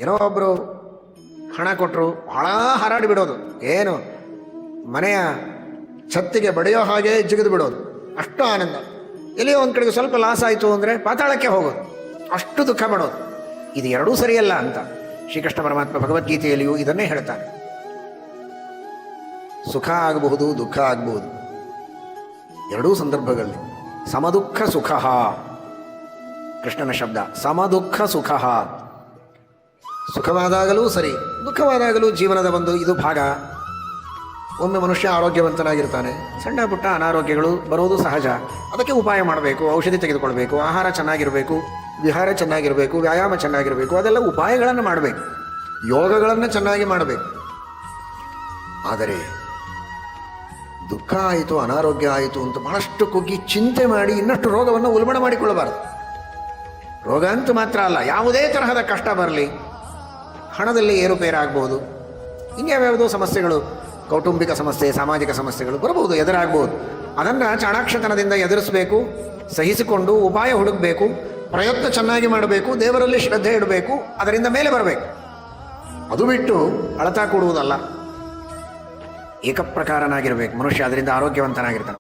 ಏನೋ ಒಬ್ಬರು ಹಣ ಕೊಟ್ಟರು, ಭಾಳ ಹಾರಾಡಿ ಬಿಡೋದು, ಏನು ಮನೆಯ ಛತ್ತಿಗೆ ಬಡಿಯೋ ಹಾಗೆ ಜಿಗಿದು ಬಿಡೋದು, ಅಷ್ಟು ಆನಂದ. ಎಲ್ಲಿಯೋ ಒಂದು ಕಡೆಗೆ ಸ್ವಲ್ಪ ಲಾಸ್ ಆಯಿತು ಅಂದರೆ ಪಾತಾಳಕ್ಕೆ ಹೋಗೋದು, ಅಷ್ಟು ದುಃಖ ಪಡೋದು. ಇದು ಎರಡೂ ಸರಿಯಲ್ಲ ಅಂತ ಶ್ರೀಕೃಷ್ಣ ಪರಮಾತ್ಮ ಭಗವದ್ಗೀತೆಯಲ್ಲಿಯೂ ಇದನ್ನೇ ಹೇಳ್ತಾನೆ. ಸುಖ ಆಗಬಹುದು, ದುಃಖ ಆಗಬಹುದು, ಎರಡೂ ಸಂದರ್ಭಗಳಲ್ಲಿ ಸಮದುಃಖ ಸುಖ. ಕೃಷ್ಣನ ಶಬ್ದ ಸಮದುಃಖ ಸುಖ. ಸುಖವಾದಾಗಲೂ ಸರಿ, ದುಃಖವಾದಾಗಲೂ ಜೀವನದ ಒಂದು ಇದು ಭಾಗ. ಒಮ್ಮೆ ಮನುಷ್ಯ ಆರೋಗ್ಯವಂತನಾಗಿರ್ತಾನೆ, ಸಣ್ಣ ಪುಟ್ಟ ಅನಾರೋಗ್ಯಗಳು ಬರೋದು ಸಹಜ. ಅದಕ್ಕೆ ಉಪಾಯ ಮಾಡಬೇಕು, ಔಷಧಿ ತೆಗೆದುಕೊಳ್ಬೇಕು, ಆಹಾರ ಚೆನ್ನಾಗಿರಬೇಕು, ವಿಹಾರ ಚೆನ್ನಾಗಿರಬೇಕು, ವ್ಯಾಯಾಮ ಚೆನ್ನಾಗಿರಬೇಕು, ಅದೆಲ್ಲ ಉಪಾಯಗಳನ್ನು ಮಾಡಬೇಕು, ಯೋಗಗಳನ್ನು ಚೆನ್ನಾಗಿ ಮಾಡಬೇಕು. ಆದರೆ ದುಃಖ ಆಯಿತು, ಅನಾರೋಗ್ಯ ಆಯಿತು ಅಂತ ಬಹಳಷ್ಟು ಕುಗ್ಗಿ ಚಿಂತೆ ಮಾಡಿ ಇನ್ನಷ್ಟು ರೋಗವನ್ನು ಉಲ್ಬಣ ಮಾಡಿಕೊಳ್ಳಬಾರದು. ರೋಗ ಅಂತೂ ಮಾತ್ರ ಅಲ್ಲ, ಯಾವುದೇ ತರಹದ ಕಷ್ಟ ಬರಲಿ, ಹಣದಲ್ಲಿ ಏರುಪೇರಾಗಬಹುದು, ಇನ್ಯಾವ್ಯಾವುದೋ ಸಮಸ್ಯೆಗಳು, ಕೌಟುಂಬಿಕ ಸಮಸ್ಯೆ, ಸಾಮಾಜಿಕ ಸಮಸ್ಯೆಗಳು ಬರಬಹುದು, ಎದುರಾಗಬಹುದು. ಅದನ್ನು ಚಾಣಾಕ್ಷತನದಿಂದ ಎದುರಿಸಬೇಕು, ಸಹಿಸಿಕೊಂಡು ಉಪಾಯ ಹುಡುಕಬೇಕು, ಪ್ರಯತ್ನ ಚೆನ್ನಾಗಿ ಮಾಡಬೇಕು, ದೇವರಲ್ಲಿ ಶ್ರದ್ಧೆ ಇಡಬೇಕು, ಅದರಿಂದ ಮೇಲೆ ಬರಬೇಕು. ಅದು ಬಿಟ್ಟು ಅಳತಾ ಕೊಡುವುದಲ್ಲ. ಏಕಪ್ರಕಾರನಾಗಿರಬೇಕು ಮನುಷ್ಯ, ಅದರಿಂದ ಆರೋಗ್ಯವಂತನಾಗಿರ್ತಾನೆ.